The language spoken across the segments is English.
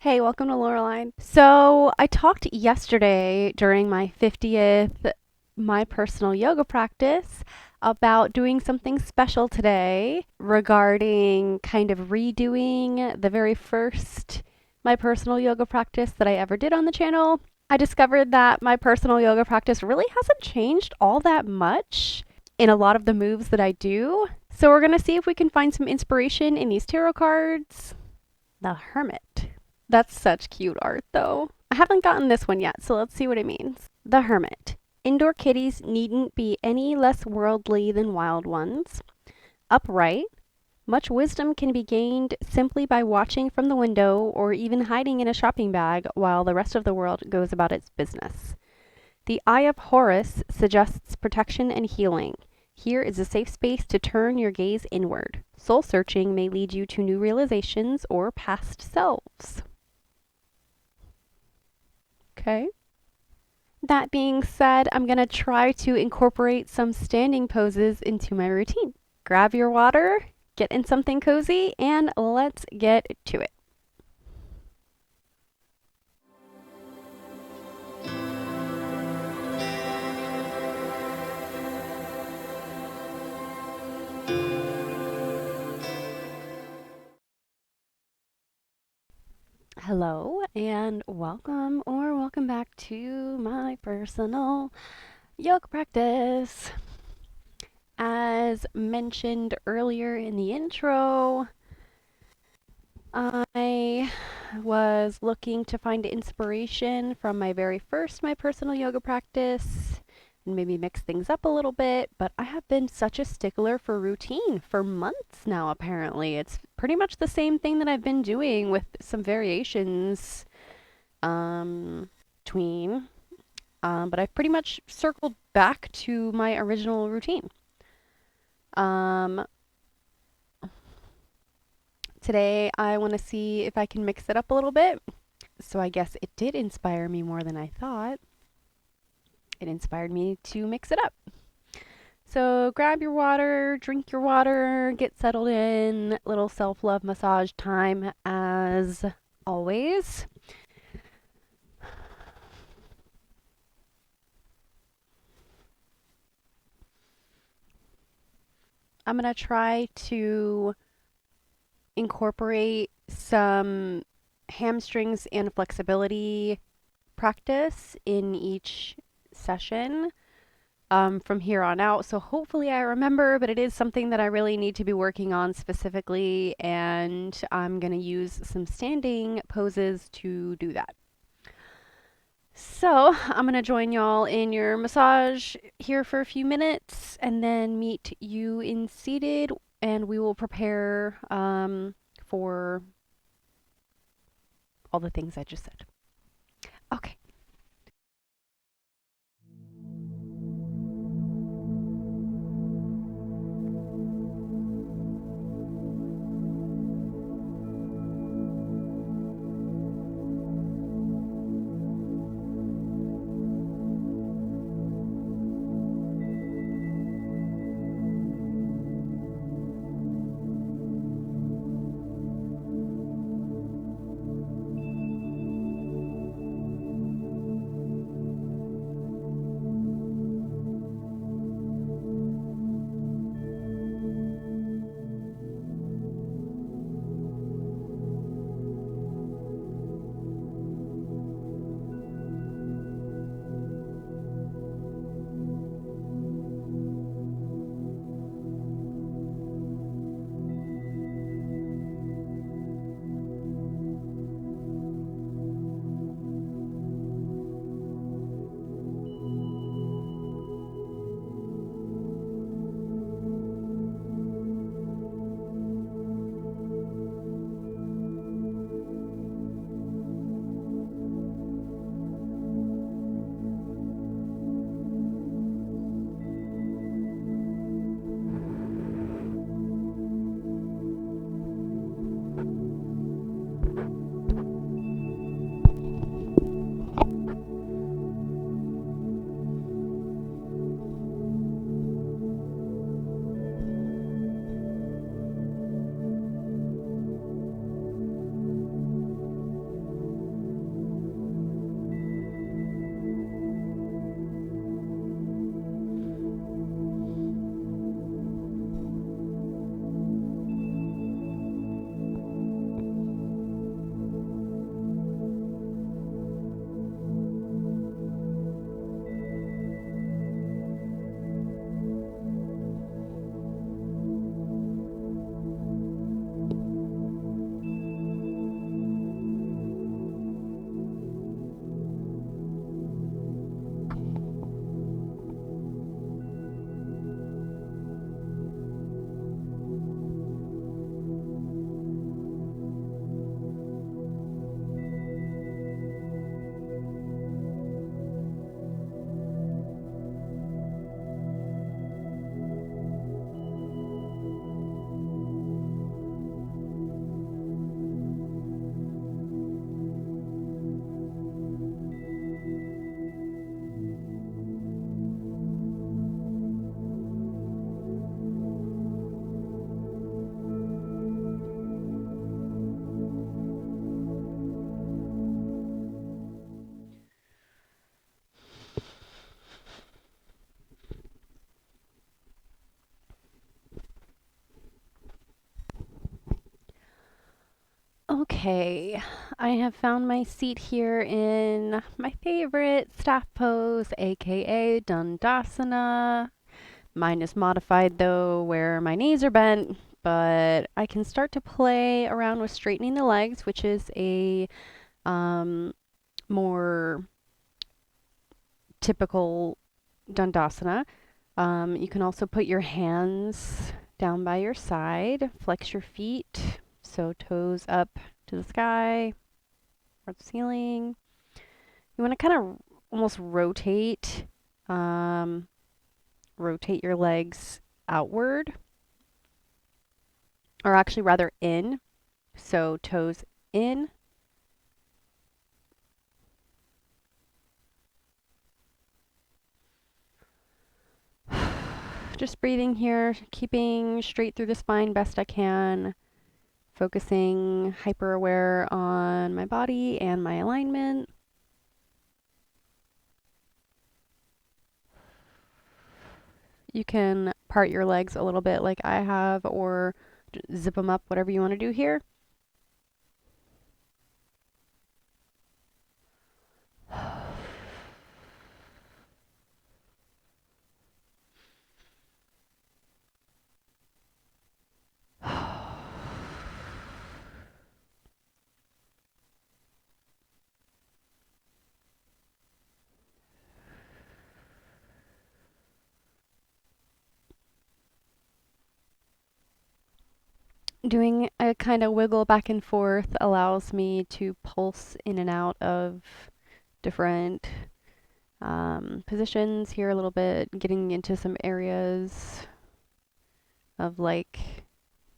Hey, welcome to Lauralign. So, I talked yesterday during my 50th My Personal Yoga practice about doing something special today regarding kind of redoing the very first My Personal Yoga practice that I ever did on the channel. I discovered that my personal yoga practice really hasn't changed all that much in a lot of the moves that I do. So, we're going to see if we can find some inspiration in these tarot cards. The Hermit. That's such cute art, though. I haven't gotten this one yet, so let's see what it means. The Hermit. Indoor kitties needn't be any less worldly than wild ones. Upright. Much wisdom can be gained simply by watching from the window or even hiding in a shopping bag while the rest of the world goes about its business. The Eye of Horus suggests protection and healing. Here is a safe space to turn your gaze inward. Soul searching may lead you to new realizations or past selves. Okay. That being said, I'm going to try to incorporate some standing poses into my routine. Grab your water, get in something cozy, and let's get to it. Hello, and welcome back to my personal yoga practice. As mentioned earlier in the intro, I was looking to find inspiration from my very first My Personal Yoga practice and maybe mix things up a little bit, but I have been such a stickler for routine for months now, apparently. It's pretty much the same thing that I've been doing with some variations between, but I've pretty much circled back to my original routine. Um, Today I want to see if I can mix it up a little bit. So I guess it did inspire me more than I thought. It inspired me to mix it up. So grab your water, drink your water, get settled in. Little self-love massage time as always. I'm going to try to incorporate some hamstrings and flexibility practice in each session from here on out. So hopefully I remember, but it is something that I really need to be working on specifically, and I'm going to use some standing poses to do that. So I'm going to join y'all in your massage here for a few minutes and then meet you in seated, and we will prepare for all the things I just said. Okay. Okay, I have found my seat here in my favorite staff pose, aka Dandasana. Mine is modified though, where my knees are bent, but I can start to play around with straightening the legs, which is a more typical Dandasana. You can also put your hands down by your side, flex your feet, so toes up to the sky or the ceiling. You want to kind of almost um, rotate your legs outward, or actually rather in, so toes in. Just breathing here, keeping straight through the spine best I can, focusing hyper aware on my body and my alignment. You can part your legs a little bit like I have, or zip them up, whatever you want to do here. Doing a kind of wiggle back and forth allows me to pulse in and out of different positions here a little bit, getting into some areas of like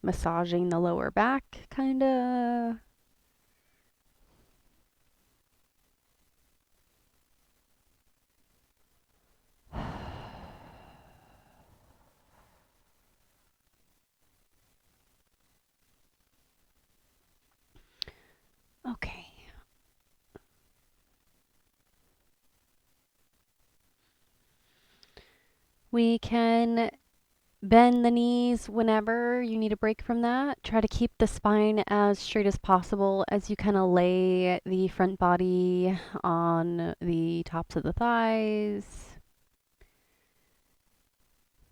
massaging the lower back, kind of. Okay. We can bend the knees whenever you need a break from that. Try to keep the spine as straight as possible as you kind of lay the front body on the tops of the thighs.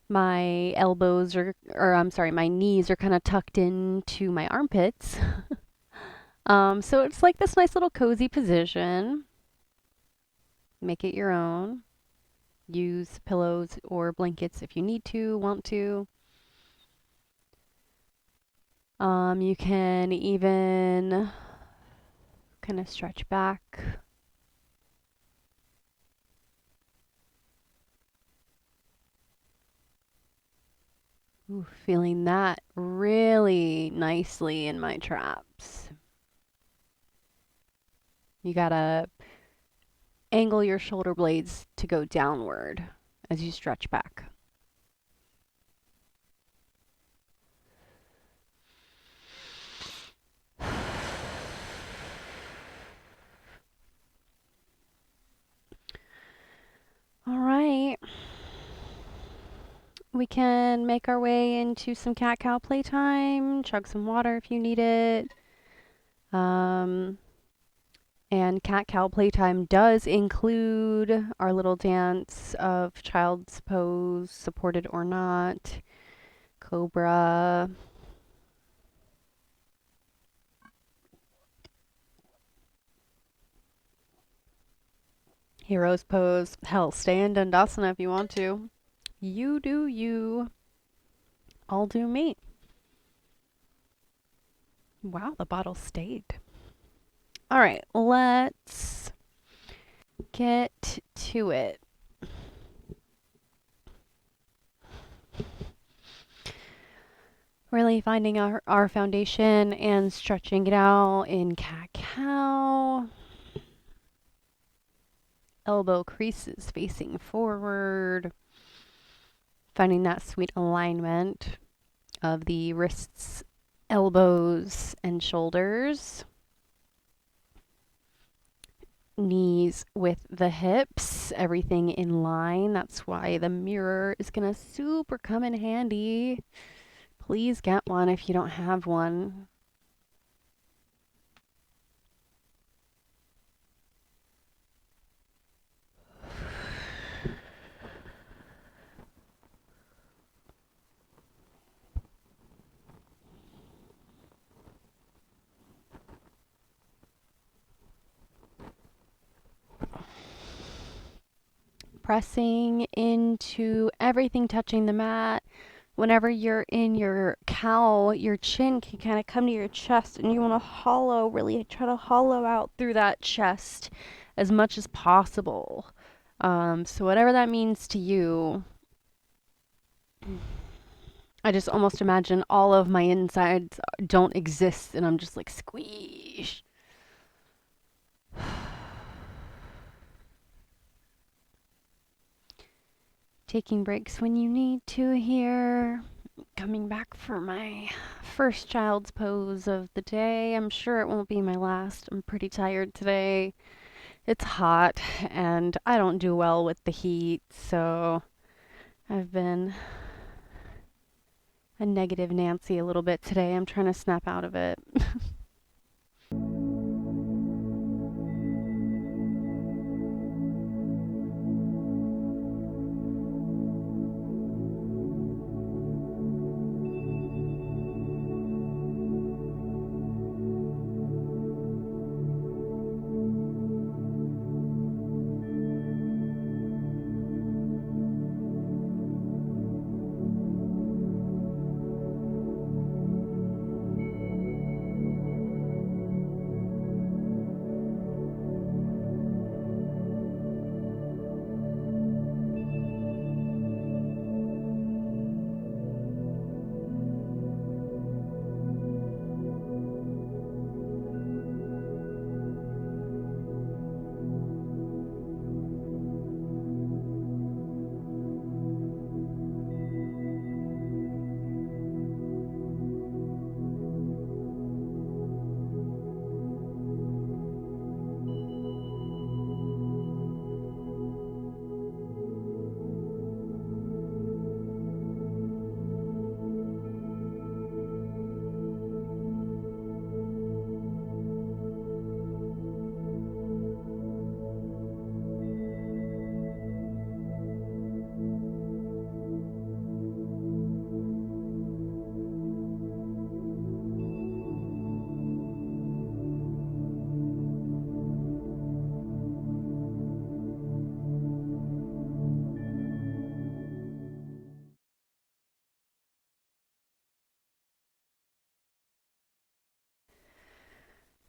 My elbows or I'm sorry, my knees are kind of tucked into my armpits. So it's like this nice little cozy position. Make it your own. Use pillows or blankets if you need to, want to. You can even kind of stretch back. Ooh, feeling that really nicely in my traps. You gotta angle your shoulder blades to go downward as you stretch back. All right. We can make our way into some cat-cow playtime, chug some water if you need it. And cat-cow playtime does include our little dance of child's pose, supported or not, cobra, hero's pose. Hell, stay in Dandasana if you want to. You do you. I'll do me. Wow, the bottle stayed. All right, let's get to it. Really finding our foundation and stretching it out in cat-cow. Elbow creases facing forward. Finding that sweet alignment of the wrists, elbows, and shoulders. Knees with the hips, everything in line. That's why the mirror is gonna super come in handy. Please get one if you don't have one. pressing into everything touching the mat. Whenever you're in your cow, your chin can kind of come to your chest, and you want to really try to hollow out through that chest as much as possible. So whatever that means to you, I just almost imagine all of my insides don't exist and I'm just like squeeze. Taking breaks when you need to here. Coming back for my first child's pose of the day. I'm sure it won't be my last. I'm pretty tired today. It's hot and I don't do well with the heat, so I've been a negative Nancy a little bit today. I'm trying to snap out of it.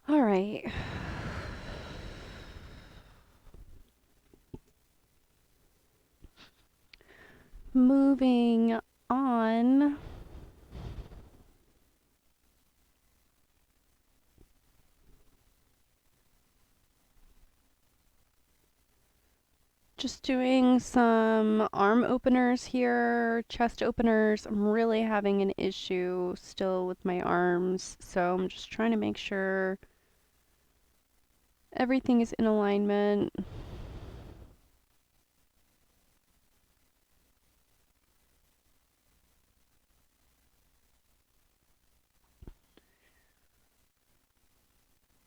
All right. Moving on. Just doing some arm openers here, chest openers. I'm really having an issue still with my arms, so I'm just trying to make sure everything is in alignment.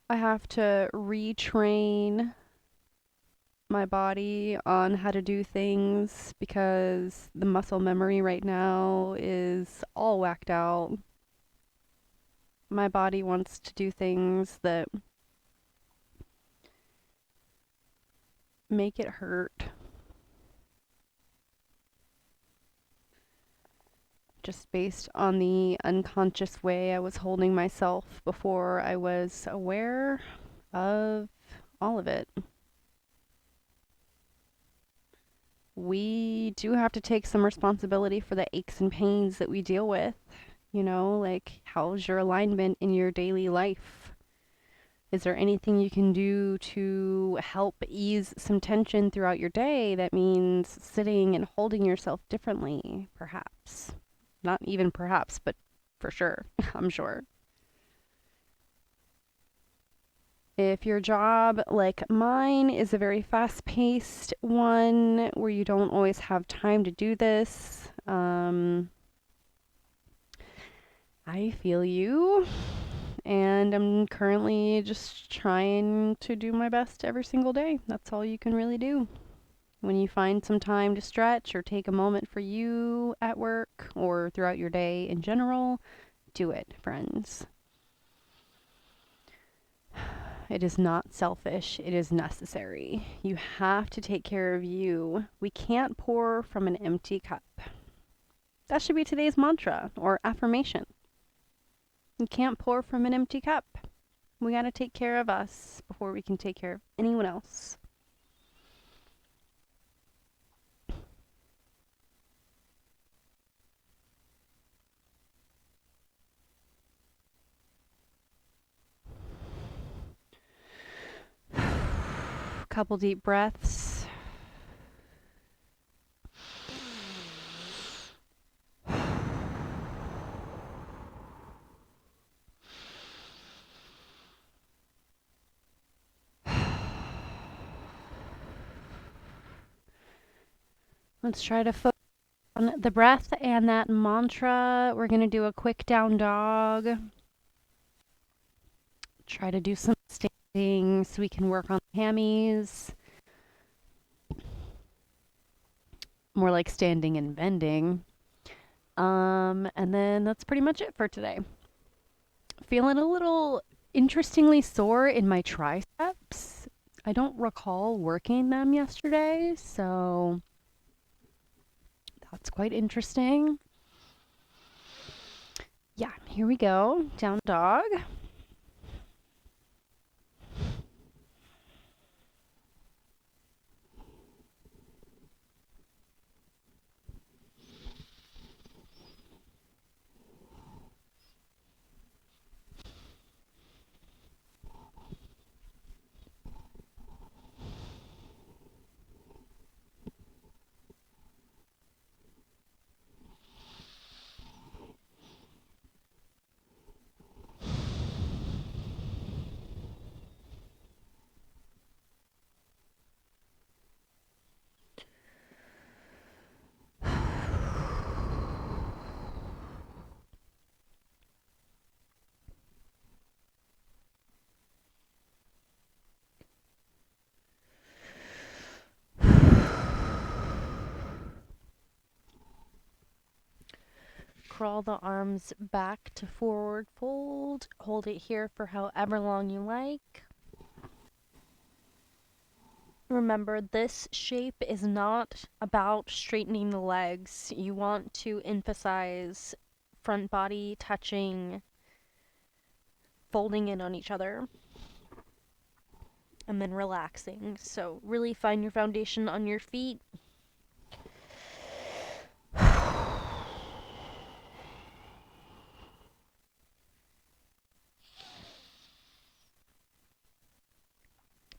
I have to retrain my body on how to do things because the muscle memory right now is all whacked out. My body wants to do things that make it hurt. Just based on the unconscious way I was holding myself before I was aware of all of it. We do have to take some responsibility for the aches and pains that we deal with. You know, like, how's your alignment in your daily life? Is there anything you can do to help ease some tension throughout your day? That means sitting and holding yourself differently, perhaps. Not even perhaps, but for sure, I'm sure. If your job, like mine, is a very fast-paced one where you don't always have time to do this, I feel you. And I'm currently just trying to do my best every single day. That's all you can really do. When you find some time to stretch or take a moment for you at work or throughout your day in general, do it, friends. It is not selfish. It is necessary. You have to take care of you. We can't pour from an empty cup. That should be today's mantra or affirmation. You can't pour from an empty cup. We got to take care of us before we can take care of anyone else. Couple deep breaths. Let's try to focus on the breath and that mantra. We're going to do a quick down dog. Try to do some standing so we can work on the hammies. More like standing and bending. And then that's pretty much it for today. Feeling a little interestingly sore in my triceps. I don't recall working them yesterday, so that's quite interesting. Yeah, here we go. Down dog. Crawl the arms back to forward fold. Hold it here for however long you like. Remember, this shape is not about straightening the legs. You want to emphasize front body touching, folding in on each other, and then relaxing. So really find your foundation on your feet.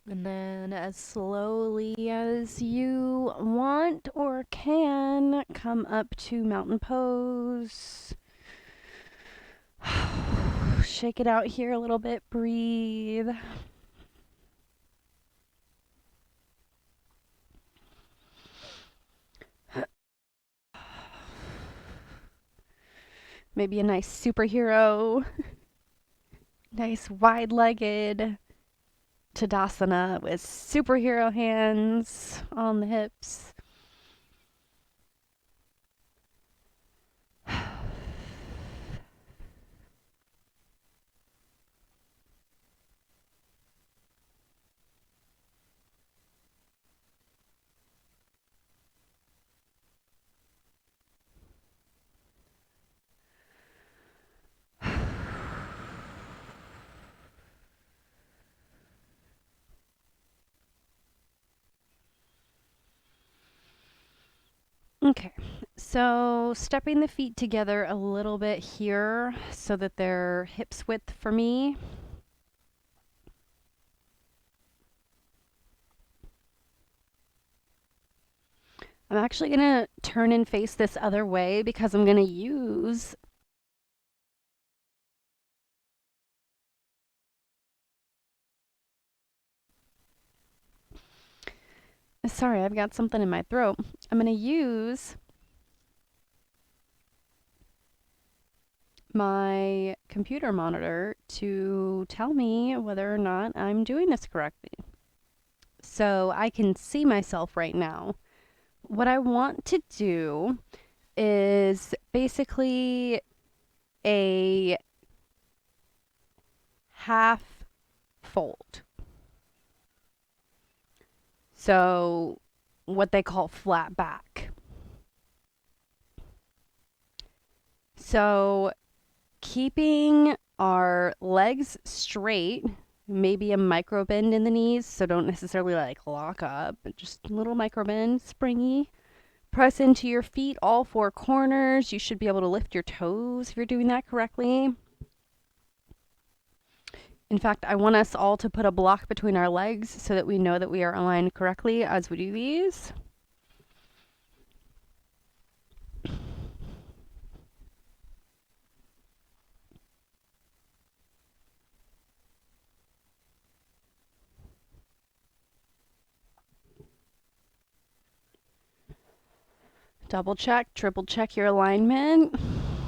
And then as slowly as you want or can, come up to mountain pose. Shake it out here a little bit, breathe. Maybe a nice superhero, nice wide-legged Tadasana with superhero hands on the hips. Okay, so stepping the feet together a little bit here so that they're hips width for me. I'm actually going to turn and face this other way because I'm going to use sorry, I've got something in my throat. I'm going to use my computer monitor to tell me whether or not I'm doing this correctly. So I can see myself right now. What I want to do is basically a half fold. So what they call flat back. So keeping our legs straight, maybe a micro bend in the knees, so don't necessarily like lock up, but just a little micro bend, springy. Press into your feet, all four corners. You should be able to lift your toes if you're doing that correctly. In fact, I want us all to put a block between our legs so that we know that we are aligned correctly as we do these. Double check, triple check your alignment.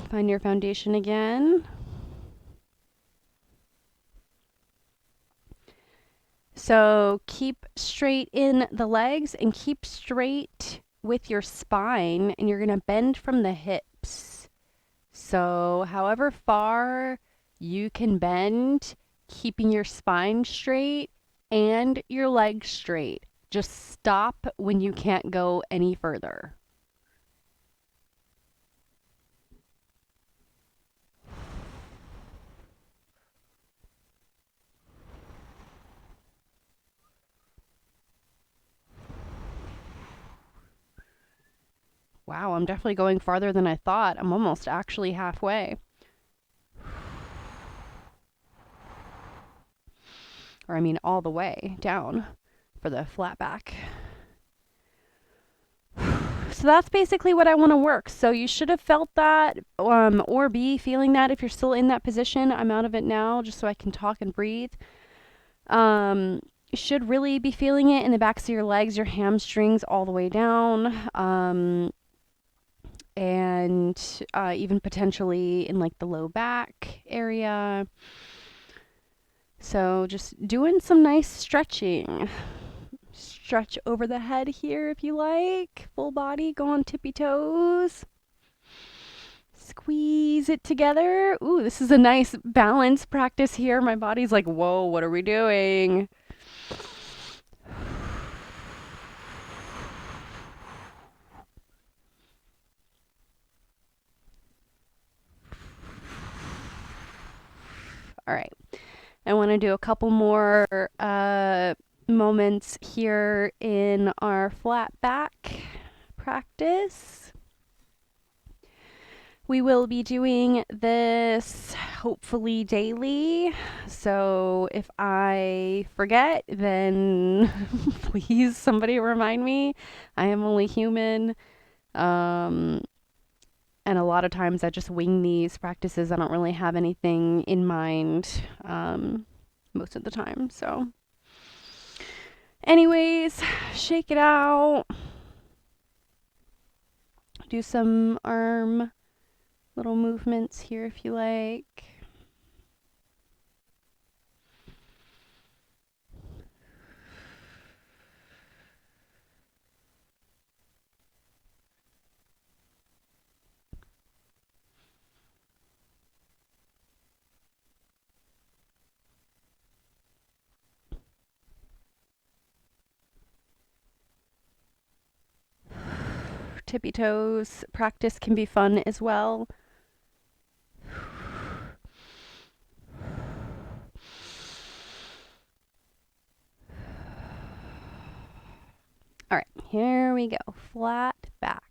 Find your foundation again. So keep straight in the legs and keep straight with your spine, and you're going to bend from the hips. So however far you can bend, keeping your spine straight and your legs straight. Just stop when you can't go any further. Wow, I'm definitely going farther than I thought. I'm almost actually halfway. Or I mean all the way down for the flat back. So that's basically what I want to work. So you should have felt that or be feeling that if you're still in that position. I'm out of it now just so I can talk and breathe. You should really be feeling it in the backs of your legs, your hamstrings all the way down. And even potentially in like the low back area. So just doing some nice stretching. Stretch over the head here if you like. Full body, go on tippy toes. Squeeze it together. Ooh, this is a nice balance practice here. My body's like, whoa, what are we doing? All right. I want to do a couple more moments here in our flat back practice. We will be doing this hopefully daily. So if I forget, then please somebody remind me. I am only human. And a lot of times I just wing these practices. I don't really have anything in mind most of the time. So anyways, shake it out. Do some arm little movements here if you like. Tippy toes practice can be fun as well. All right, here we go. Flat back.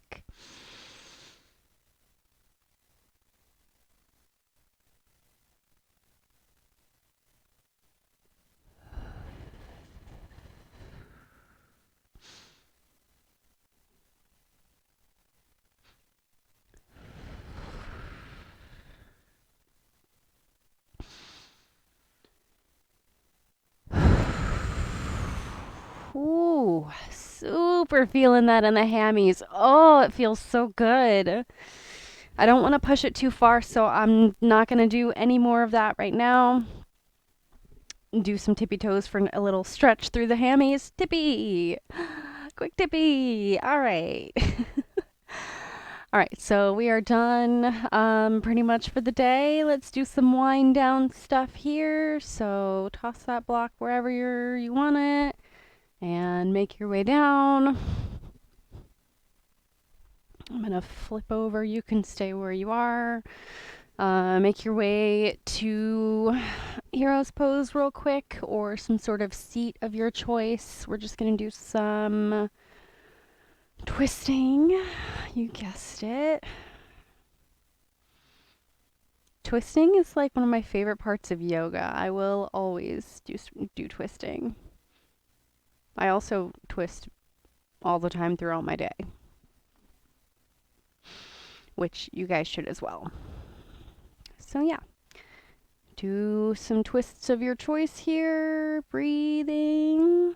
Ooh, super feeling that in the hammies. Oh, it feels so good. I don't want to push it too far, so I'm not going to do any more of that right now. Do some tippy toes for a little stretch through the hammies. Tippy! Quick tippy! All right. All right, so we are done pretty much for the day. Let's do some wind down stuff here. So toss that block wherever you want it and make your way down. I'm gonna flip over. You can stay where you are. Make your way to hero's pose real quick or some sort of seat of your choice. We're just gonna do some twisting. You guessed it. Twisting is like one of my favorite parts of yoga. I will always do twisting. I also twist all the time throughout my day, which you guys should as well. So yeah, do some twists of your choice here. Breathing.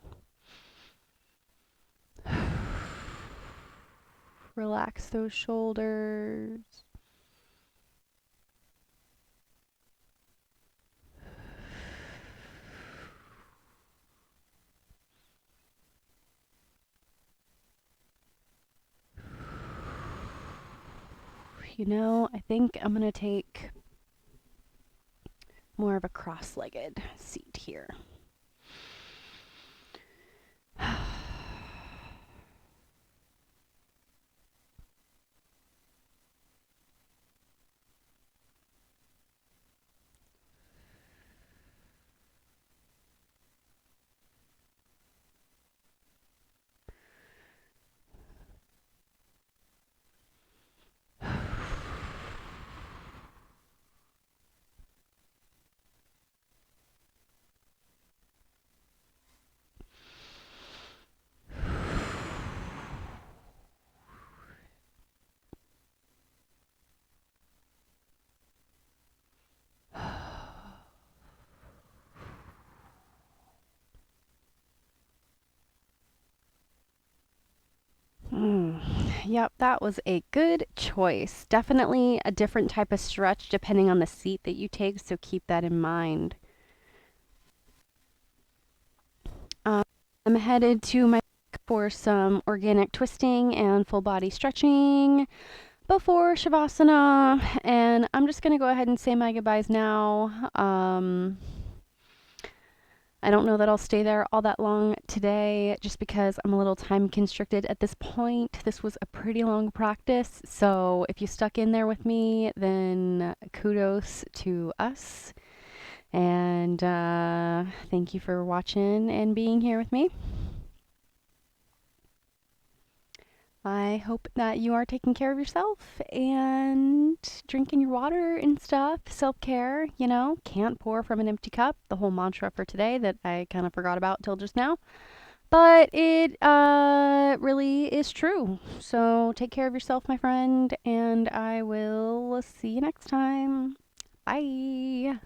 Relax those shoulders. You know, I think I'm going to take more of a cross-legged seat here. Yep, that was a good choice. Definitely a different type of stretch depending on the seat that you take, so keep that in mind. I'm headed to my for some organic twisting and full body stretching before Shavasana, and I'm just going to go ahead and say my goodbyes now. I don't know that I'll stay there all that long today just because I'm a little time constricted at this point. This was a pretty long practice, so if you stuck in there with me, then kudos to us. And thank you for watching and being here with me. I hope that you are taking care of yourself and drinking your water and stuff. Self-care, you know, can't pour from an empty cup. The whole mantra for today that I kind of forgot about till just now. But it really is true. So take care of yourself, my friend, and I will see you next time. Bye.